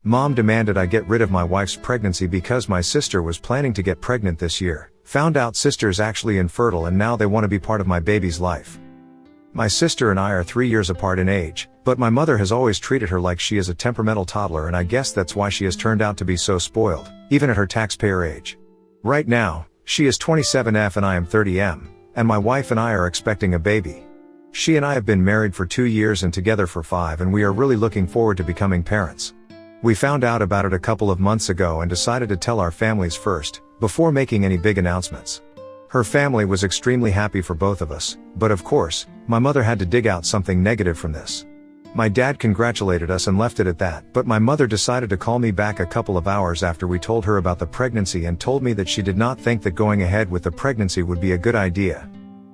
Mom demanded I get rid of my wife's pregnancy because my sister was planning to get pregnant this year. Found out sister's actually infertile and now they want to be part of my baby's life. My sister and I are 3 years apart in age, but my mother has always treated her like she is a temperamental toddler, and I guess that's why she has turned out to be so spoiled, even at her taxpayer age. Right now, she is 27F and I am 30M, and my wife and I are expecting a baby. She and I have been married for 2 years and together for 5, and we are really looking forward to becoming parents. We found out about it a couple of months ago and decided to tell our families first, before making any big announcements. Her family was extremely happy for both of us, but of course, my mother had to dig out something negative from this. My dad congratulated us and left it at that, but my mother decided to call me back a couple of hours after we told her about the pregnancy and told me that she did not think that going ahead with the pregnancy would be a good idea.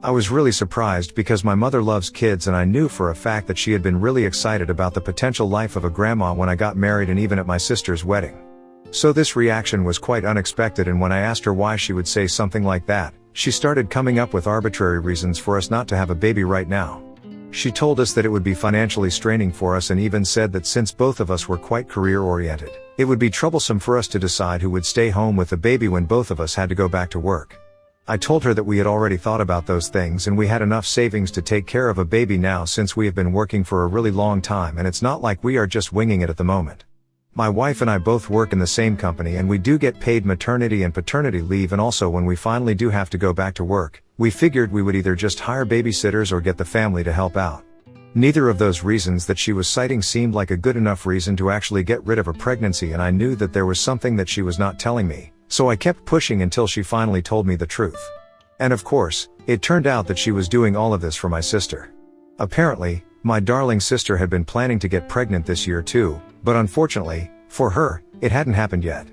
I was really surprised because my mother loves kids and I knew for a fact that she had been really excited about the potential life of a grandma when I got married and even at my sister's wedding. So this reaction was quite unexpected, and when I asked her why she would say something like that, she started coming up with arbitrary reasons for us not to have a baby right now. She told us that it would be financially straining for us and even said that since both of us were quite career-oriented, it would be troublesome for us to decide who would stay home with the baby when both of us had to go back to work. I told her that we had already thought about those things and we had enough savings to take care of a baby now since we have been working for a really long time and it's not like we are just winging it at the moment. My wife and I both work in the same company and we do get paid maternity and paternity leave, and also when we finally do have to go back to work, we figured we would either just hire babysitters or get the family to help out. Neither of those reasons that she was citing seemed like a good enough reason to actually get rid of a pregnancy, and I knew that there was something that she was not telling me, so I kept pushing until she finally told me the truth. And of course, it turned out that she was doing all of this for my sister. Apparently, my darling sister had been planning to get pregnant this year too, but unfortunately, for her, it hadn't happened yet.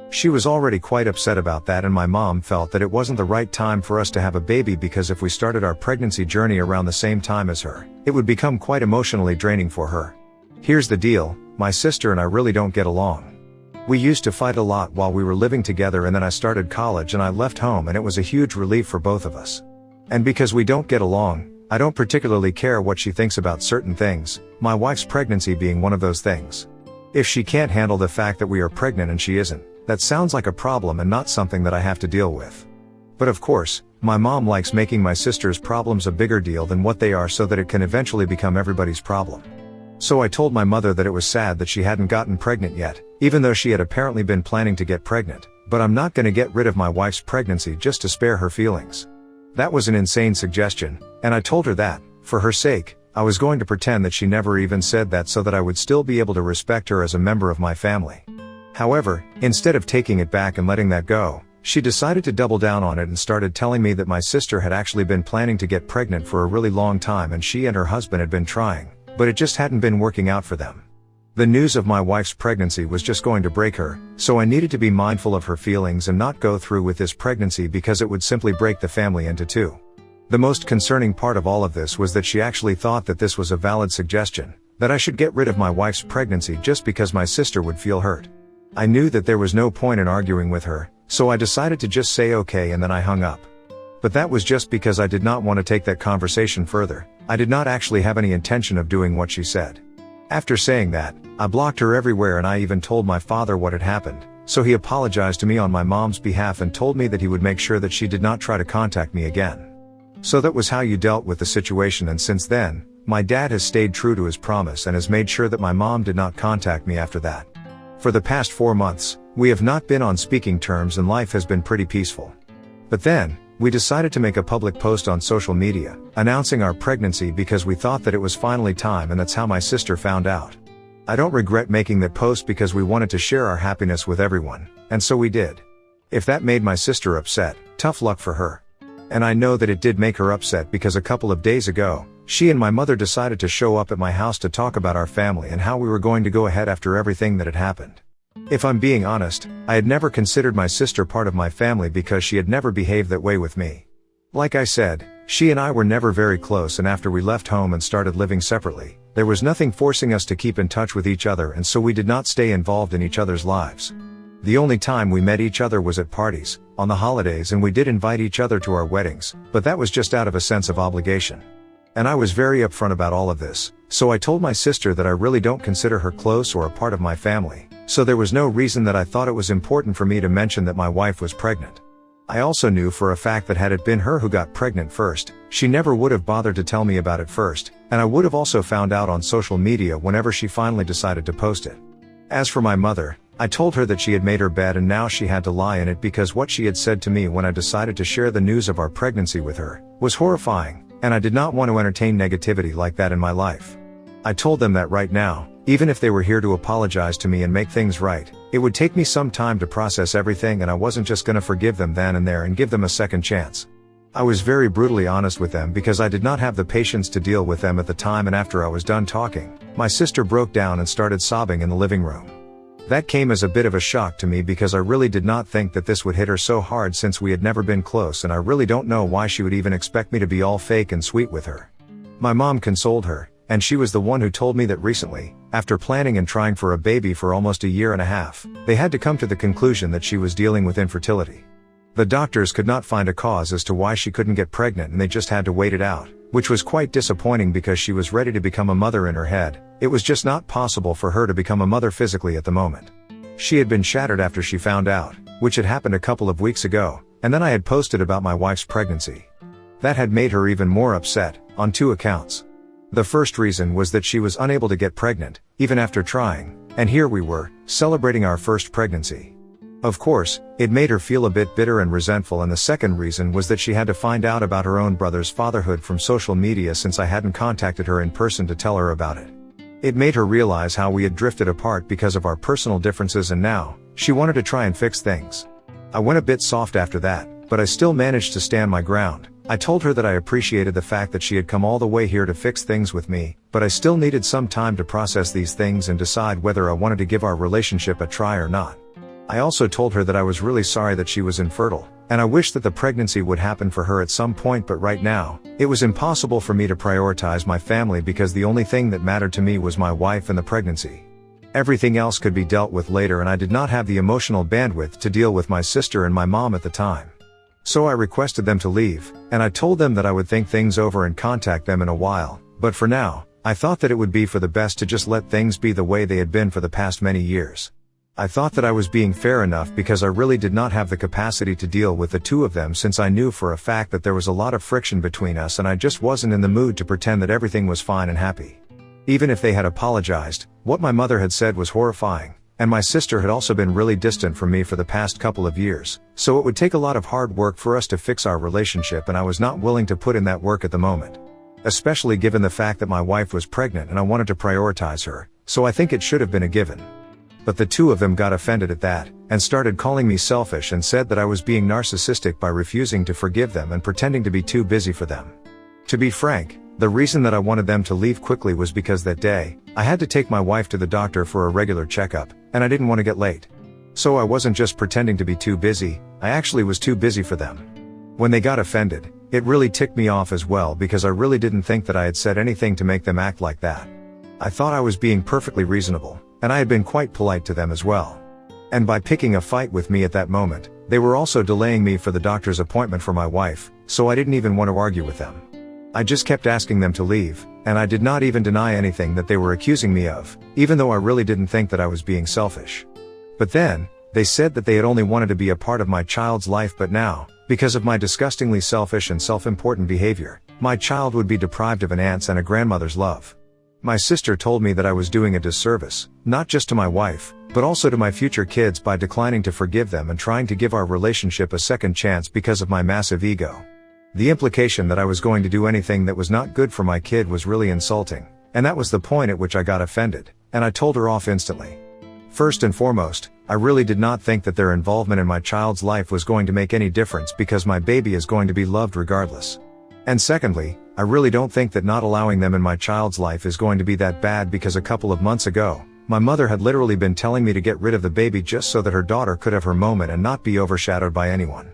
She was already quite upset about that, and my mom felt that it wasn't the right time for us to have a baby because if we started our pregnancy journey around the same time as her, it would become quite emotionally draining for her. Here's the deal, my sister and I really don't get along. We used to fight a lot while we were living together, and then I started college and I left home, and it was a huge relief for both of us. And because we don't get along, I don't particularly care what she thinks about certain things, my wife's pregnancy being one of those things. If she can't handle the fact that we are pregnant and she isn't, that sounds like a problem and not something that I have to deal with. But of course, my mom likes making my sister's problems a bigger deal than what they are so that it can eventually become everybody's problem. So I told my mother that it was sad that she hadn't gotten pregnant yet, even though she had apparently been planning to get pregnant, but I'm not gonna get rid of my wife's pregnancy just to spare her feelings. That was an insane suggestion, and I told her that, for her sake, I was going to pretend that she never even said that so that I would still be able to respect her as a member of my family. However, instead of taking it back and letting that go, she decided to double down on it and started telling me that my sister had actually been planning to get pregnant for a really long time and she and her husband had been trying, but it just hadn't been working out for them. The news of my wife's pregnancy was just going to break her, so I needed to be mindful of her feelings and not go through with this pregnancy because it would simply break the family into two. The most concerning part of all of this was that she actually thought that this was a valid suggestion, that I should get rid of my wife's pregnancy just because my sister would feel hurt. I knew that there was no point in arguing with her, so I decided to just say okay and then I hung up. But that was just because I did not want to take that conversation further. I did not actually have any intention of doing what she said. After saying that, I blocked her everywhere and I even told my father what had happened, so he apologized to me on my mom's behalf and told me that he would make sure that she did not try to contact me again. So that was how you dealt with the situation, and since then, my dad has stayed true to his promise and has made sure that my mom did not contact me after that. For the past 4 months, we have not been on speaking terms and life has been pretty peaceful. But then, we decided to make a public post on social media, announcing our pregnancy because we thought that it was finally time, and that's how my sister found out. I don't regret making that post because we wanted to share our happiness with everyone, and so we did. If that made my sister upset, tough luck for her. And I know that it did make her upset because a couple of days ago, she and my mother decided to show up at my house to talk about our family and how we were going to go ahead after everything that had happened. If I'm being honest, I had never considered my sister part of my family because she had never behaved that way with me. Like I said, she and I were never very close, and after we left home and started living separately, there was nothing forcing us to keep in touch with each other, and so we did not stay involved in each other's lives. The only time we met each other was at parties, on the holidays, and we did invite each other to our weddings, but that was just out of a sense of obligation. And I was very upfront about all of this, so I told my sister that I really don't consider her close or a part of my family, so there was no reason that I thought it was important for me to mention that my wife was pregnant. I also knew for a fact that had it been her who got pregnant first, she never would have bothered to tell me about it first, and I would have also found out on social media whenever she finally decided to post it. As for my mother, I told her that she had made her bed and now she had to lie in it because what she had said to me when I decided to share the news of our pregnancy with her was horrifying, and I did not want to entertain negativity like that in my life. I told them that right now, even if they were here to apologize to me and make things right, it would take me some time to process everything and I wasn't just gonna forgive them then and there and give them a second chance. I was very brutally honest with them because I did not have the patience to deal with them at the time, and after I was done talking, my sister broke down and started sobbing in the living room. That came as a bit of a shock to me because I really did not think that this would hit her so hard since we had never been close, and I really don't know why she would even expect me to be all fake and sweet with her. My mom consoled her, and she was the one who told me that recently, after planning and trying for a baby for almost a year and a half, they had to come to the conclusion that she was dealing with infertility. The doctors could not find a cause as to why she couldn't get pregnant and they just had to wait it out, which was quite disappointing because she was ready to become a mother in her head. It was just not possible for her to become a mother physically at the moment. She had been shattered after she found out, which had happened a couple of weeks ago, and then I had posted about my wife's pregnancy. That had made her even more upset, on two accounts. The first reason was that she was unable to get pregnant, even after trying, and here we were, celebrating our first pregnancy. Of course, it made her feel a bit bitter and resentful, and the second reason was that she had to find out about her own brother's fatherhood from social media since I hadn't contacted her in person to tell her about it. It made her realize how we had drifted apart because of our personal differences, and now, she wanted to try and fix things. I went a bit soft after that, but I still managed to stand my ground. I told her that I appreciated the fact that she had come all the way here to fix things with me, but I still needed some time to process these things and decide whether I wanted to give our relationship a try or not. I also told her that I was really sorry that she was infertile, and I wished that the pregnancy would happen for her at some point, but right now, it was impossible for me to prioritize my family because the only thing that mattered to me was my wife and the pregnancy. Everything else could be dealt with later, and I did not have the emotional bandwidth to deal with my sister and my mom at the time. So I requested them to leave, and I told them that I would think things over and contact them in a while, but for now, I thought that it would be for the best to just let things be the way they had been for the past many years. I thought that I was being fair enough because I really did not have the capacity to deal with the two of them since I knew for a fact that there was a lot of friction between us, and I just wasn't in the mood to pretend that everything was fine and happy. Even if they had apologized, what my mother had said was horrifying, and my sister had also been really distant from me for the past couple of years, so it would take a lot of hard work for us to fix our relationship, and I was not willing to put in that work at the moment. Especially given the fact that my wife was pregnant and I wanted to prioritize her, so I think it should have been a given. But the two of them got offended at that, and started calling me selfish and said that I was being narcissistic by refusing to forgive them and pretending to be too busy for them. To be frank, the reason that I wanted them to leave quickly was because that day, I had to take my wife to the doctor for a regular checkup, and I didn't want to get late. So I wasn't just pretending to be too busy, I actually was too busy for them. When they got offended, it really ticked me off as well because I really didn't think that I had said anything to make them act like that. I thought I was being perfectly reasonable, and I had been quite polite to them as well. And by picking a fight with me at that moment, they were also delaying me for the doctor's appointment for my wife, so I didn't even want to argue with them. I just kept asking them to leave, and I did not even deny anything that they were accusing me of, even though I really didn't think that I was being selfish. But then, they said that they had only wanted to be a part of my child's life, but now, because of my disgustingly selfish and self-important behavior, my child would be deprived of an aunt's and a grandmother's love. My sister told me that I was doing a disservice, not just to my wife, but also to my future kids by declining to forgive them and trying to give our relationship a second chance because of my massive ego. The implication that I was going to do anything that was not good for my kid was really insulting, and that was the point at which I got offended, and I told her off instantly. First and foremost, I really did not think that their involvement in my child's life was going to make any difference because my baby is going to be loved regardless. And secondly, I really don't think that not allowing them in my child's life is going to be that bad because a couple of months ago, my mother had literally been telling me to get rid of the baby just so that her daughter could have her moment and not be overshadowed by anyone.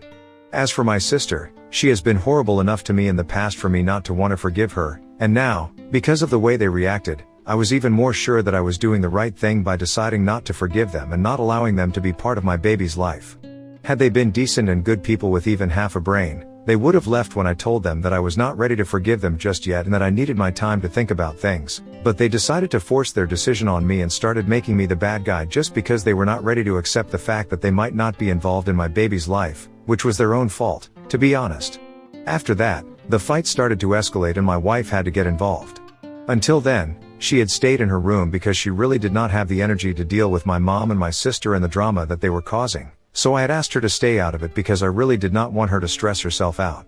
As for my sister, she has been horrible enough to me in the past for me not to want to forgive her, and now, because of the way they reacted, I was even more sure that I was doing the right thing by deciding not to forgive them and not allowing them to be part of my baby's life. Had they been decent and good people with even half a brain, They would have left when I told them that I was not ready to forgive them just yet and that I needed my time to think about things, but they decided to force their decision on me and started making me the bad guy just because they were not ready to accept the fact that they might not be involved in my baby's life, which was their own fault, to be honest. After that, the fight started to escalate and my wife had to get involved. Until then, she had stayed in her room because she really did not have the energy to deal with my mom and my sister and the drama that they were causing. So I had asked her to stay out of it because I really did not want her to stress herself out.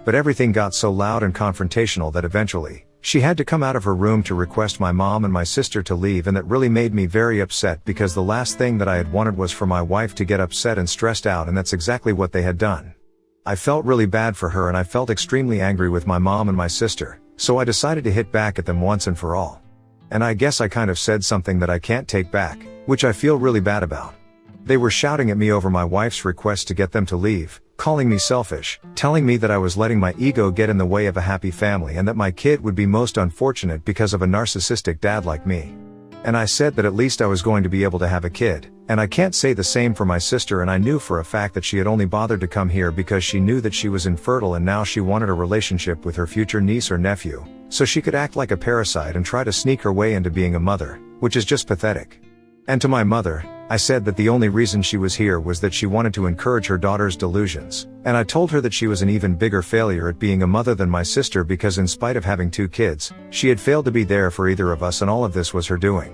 But everything got so loud and confrontational that eventually, she had to come out of her room to request my mom and my sister to leave, and that really made me very upset because the last thing that I had wanted was for my wife to get upset and stressed out, and that's exactly what they had done. I felt really bad for her and I felt extremely angry with my mom and my sister, so I decided to hit back at them once and for all. And I guess I kind of said something that I can't take back, which I feel really bad about. They were shouting at me over my wife's request to get them to leave, calling me selfish, telling me that I was letting my ego get in the way of a happy family and that my kid would be most unfortunate because of a narcissistic dad like me. And I said that at least I was going to be able to have a kid, and I can't say the same for my sister, and I knew for a fact that she had only bothered to come here because she knew that she was infertile and now she wanted a relationship with her future niece or nephew, so she could act like a parasite and try to sneak her way into being a mother, which is just pathetic. And to my mother, I said that the only reason she was here was that she wanted to encourage her daughter's delusions, and I told her that she was an even bigger failure at being a mother than my sister because in spite of having 2 kids, she had failed to be there for either of us and all of this was her doing.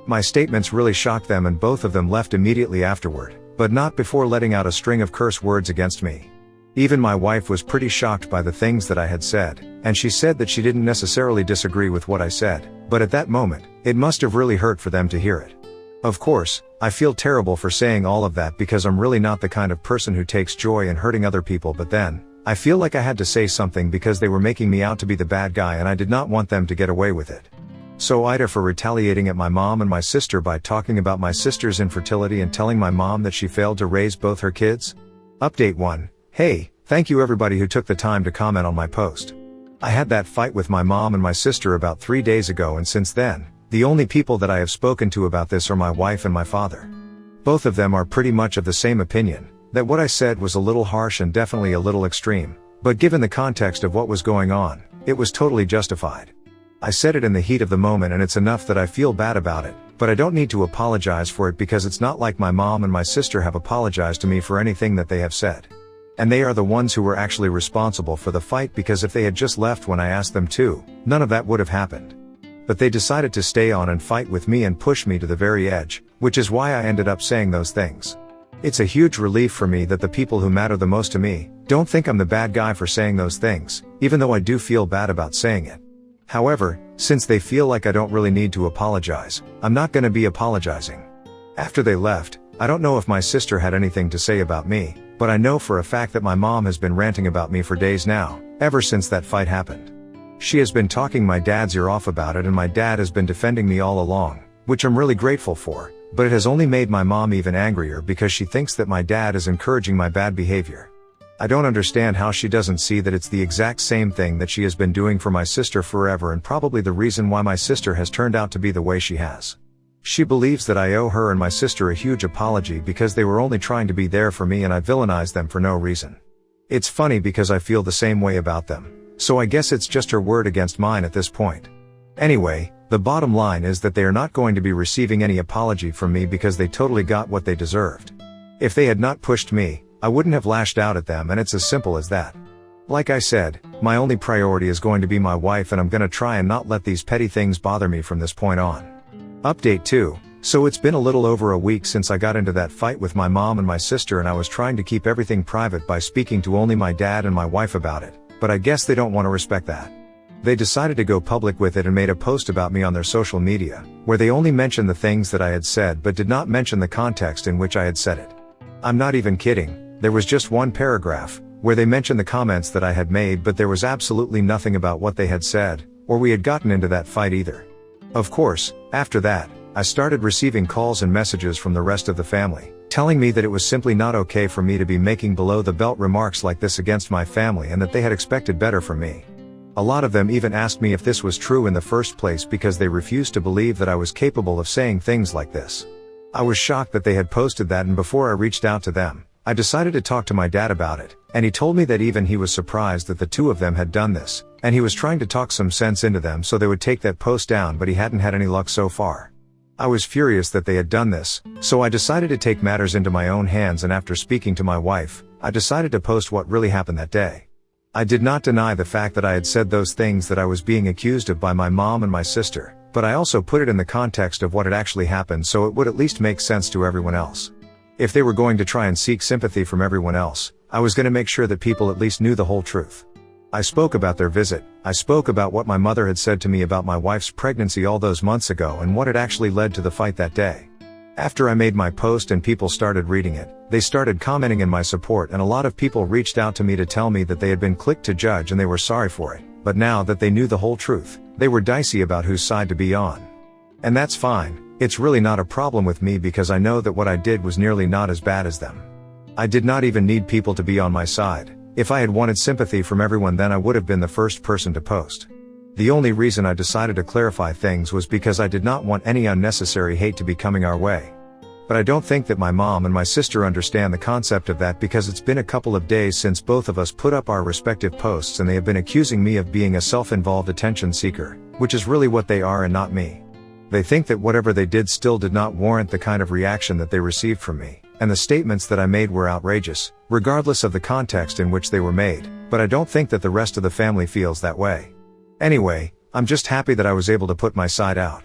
My statements really shocked them and both of them left immediately afterward, but not before letting out a string of curse words against me. Even my wife was pretty shocked by the things that I had said, and she said that she didn't necessarily disagree with what I said, but at that moment, it must have really hurt for them to hear it. Of course, I feel terrible for saying all of that because I'm really not the kind of person who takes joy in hurting other people, but then, I feel like I had to say something because they were making me out to be the bad guy and I did not want them to get away with it. So Ida for retaliating at my mom and my sister by talking about my sister's infertility and telling my mom that she failed to raise both her kids? Update 1. Hey, thank you everybody who took the time to comment on my post. I had that fight with my mom and my sister about 3 days ago, and since then, the only people that I have spoken to about this are my wife and my father. Both of them are pretty much of the same opinion, that what I said was a little harsh and definitely a little extreme, but given the context of what was going on, it was totally justified. I said it in the heat of the moment and it's enough that I feel bad about it, but I don't need to apologize for it because it's not like my mom and my sister have apologized to me for anything that they have said. And they are the ones who were actually responsible for the fight because if they had just left when I asked them to, none of that would have happened. But they decided to stay on and fight with me and push me to the very edge, which is why I ended up saying those things. It's a huge relief for me that the people who matter the most to me don't think I'm the bad guy for saying those things, even though I do feel bad about saying it. However, since they feel like I don't really need to apologize, I'm not gonna be apologizing. After they left, I don't know if my sister had anything to say about me, but I know for a fact that my mom has been ranting about me for days now, ever since that fight happened. She has been talking my dad's ear off about it and my dad has been defending me all along, which I'm really grateful for, but it has only made my mom even angrier because she thinks that my dad is encouraging my bad behavior. I don't understand how she doesn't see that it's the exact same thing that she has been doing for my sister forever and probably the reason why my sister has turned out to be the way she has. She believes that I owe her and my sister a huge apology because they were only trying to be there for me and I villainized them for no reason. It's funny because I feel the same way about them. So I guess it's just her word against mine at this point. Anyway, the bottom line is that they are not going to be receiving any apology from me because they totally got what they deserved. If they had not pushed me, I wouldn't have lashed out at them and it's as simple as that. Like I said, my only priority is going to be my wife and I'm gonna try and not let these petty things bother me from this point on. Update 2. So it's been a little over a week since I got into that fight with my mom and my sister and I was trying to keep everything private by speaking to only my dad and my wife about it. But I guess they don't want to respect that. They decided to go public with it and made a post about me on their social media, where they only mentioned the things that I had said but did not mention the context in which I had said it. I'm not even kidding, there was just one paragraph, where they mentioned the comments that I had made but there was absolutely nothing about what they had said, or we had gotten into that fight either. Of course, after that, I started receiving calls and messages from the rest of the family, telling me that it was simply not okay for me to be making below-the-belt remarks like this against my family and that they had expected better from me. A lot of them even asked me if this was true in the first place because they refused to believe that I was capable of saying things like this. I was shocked that they had posted that and before I reached out to them, I decided to talk to my dad about it, and he told me that even he was surprised that the two of them had done this, and he was trying to talk some sense into them so they would take that post down, but he hadn't had any luck so far. I was furious that they had done this, so I decided to take matters into my own hands, and after speaking to my wife, I decided to post what really happened that day. I did not deny the fact that I had said those things that I was being accused of by my mom and my sister, but I also put it in the context of what had actually happened so it would at least make sense to everyone else. If they were going to try and seek sympathy from everyone else, I was going to make sure that people at least knew the whole truth. I spoke about their visit, I spoke about what my mother had said to me about my wife's pregnancy all those months ago and what had actually led to the fight that day. After I made my post and people started reading it, they started commenting in my support, and a lot of people reached out to me to tell me that they had been clicked to judge and they were sorry for it, but now that they knew the whole truth, they were dicey about whose side to be on. And that's fine. It's really not a problem with me because I know that what I did was nearly not as bad as them. I did not even need people to be on my side. If I had wanted sympathy from everyone, then I would have been the first person to post. The only reason I decided to clarify things was because I did not want any unnecessary hate to be coming our way. But I don't think that my mom and my sister understand the concept of that because it's been a couple of days since both of us put up our respective posts and they have been accusing me of being a self-involved attention seeker, which is really what they are and not me. They think that whatever they did still did not warrant the kind of reaction that they received from me, and the statements that I made were outrageous, regardless of the context in which they were made, but I don't think that the rest of the family feels that way. Anyway, I'm just happy that I was able to put my side out.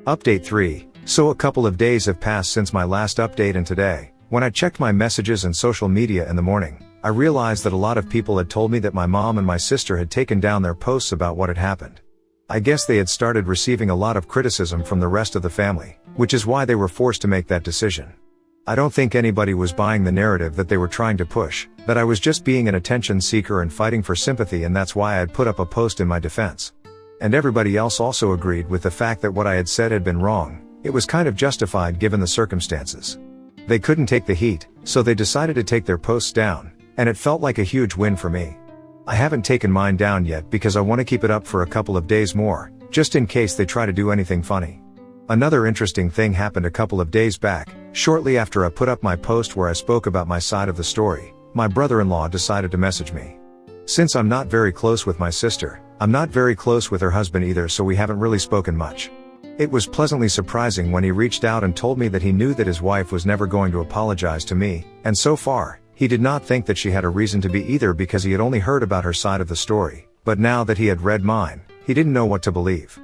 Update 3. So a couple of days have passed since my last update, and today, when I checked my messages and social media in the morning, I realized that a lot of people had told me that my mom and my sister had taken down their posts about what had happened. I guess they had started receiving a lot of criticism from the rest of the family, which is why they were forced to make that decision. I don't think anybody was buying the narrative that they were trying to push, that I was just being an attention seeker and fighting for sympathy, and that's why I had put up a post in my defense. And everybody else also agreed with the fact that what I had said had been wrong. It was kind of justified given the circumstances. They couldn't take the heat, so they decided to take their posts down, and it felt like a huge win for me. I haven't taken mine down yet because I want to keep it up for a couple of days more, just in case they try to do anything funny. Another interesting thing happened a couple of days back. Shortly after I put up my post where I spoke about my side of the story, my brother-in-law decided to message me. Since I'm not very close with my sister, I'm not very close with her husband either, so we haven't really spoken much. It was pleasantly surprising when he reached out and told me that he knew that his wife was never going to apologize to me, and so far, he did not think that she had a reason to be either because he had only heard about her side of the story, but now that he had read mine, he didn't know what to believe.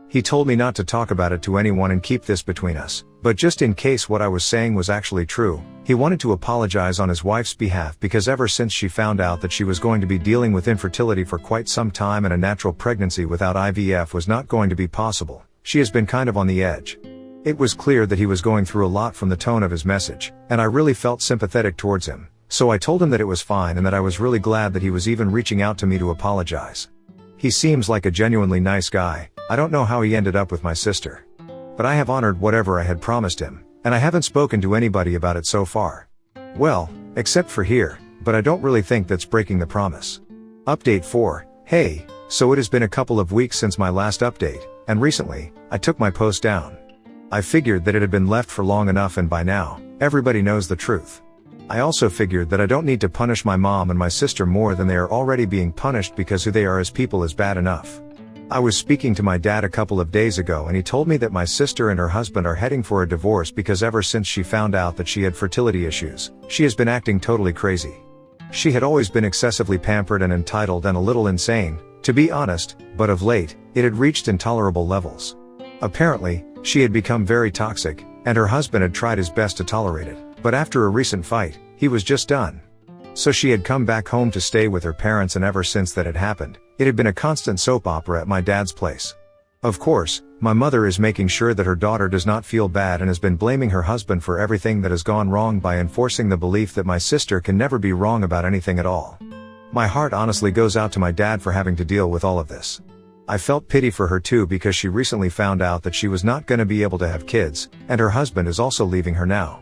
He told me not to talk about it to anyone and keep this between us, but just in case what I was saying was actually true, he wanted to apologize on his wife's behalf because ever since she found out that she was going to be dealing with infertility for quite some time and a natural pregnancy without IVF was not going to be possible, she has been kind of on the edge. It was clear that he was going through a lot from the tone of his message, and I really felt sympathetic towards him. So I told him that it was fine and that I was really glad that he was even reaching out to me to apologize. He seems like a genuinely nice guy. I don't know how he ended up with my sister. But I have honored whatever I had promised him, and I haven't spoken to anybody about it so far. Well, except for here, but I don't really think that's breaking the promise. Update 4. Hey, so it has been a couple of weeks since my last update, and recently, I took my post down. I figured that it had been left for long enough, and by now, everybody knows the truth. I also figured that I don't need to punish my mom and my sister more than they are already being punished because who they are as people is bad enough. I was speaking to my dad a couple of days ago and he told me that my sister and her husband are heading for a divorce because ever since she found out that she had fertility issues, she has been acting totally crazy. She had always been excessively pampered and entitled and a little insane, to be honest, but of late, it had reached intolerable levels. Apparently, she had become very toxic, and her husband had tried his best to tolerate it. But after a recent fight, he was just done. So she had come back home to stay with her parents, and ever since that had happened, it had been a constant soap opera at my dad's place. Of course, my mother is making sure that her daughter does not feel bad and has been blaming her husband for everything that has gone wrong by enforcing the belief that my sister can never be wrong about anything at all. My heart honestly goes out to my dad for having to deal with all of this. I felt pity for her too because she recently found out that she was not going to be able to have kids, and her husband is also leaving her now.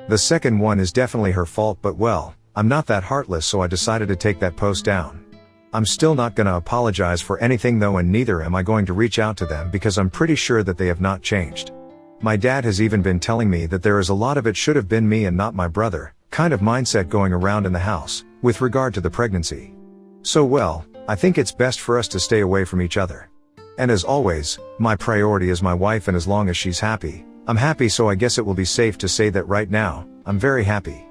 The second one is definitely her fault, but well, I'm not that heartless, so I decided to take that post down. I'm still not gonna apologize for anything though, and neither am I going to reach out to them because I'm pretty sure that they have not changed. My dad has even been telling me that there is a lot of it should have been me and not my brother, kind of mindset going around in the house, with regard to the pregnancy. So well, I think it's best for us to stay away from each other. And as always, my priority is my wife, and as long as she's happy, I'm happy, so I guess it will be safe to say that right now, I'm very happy.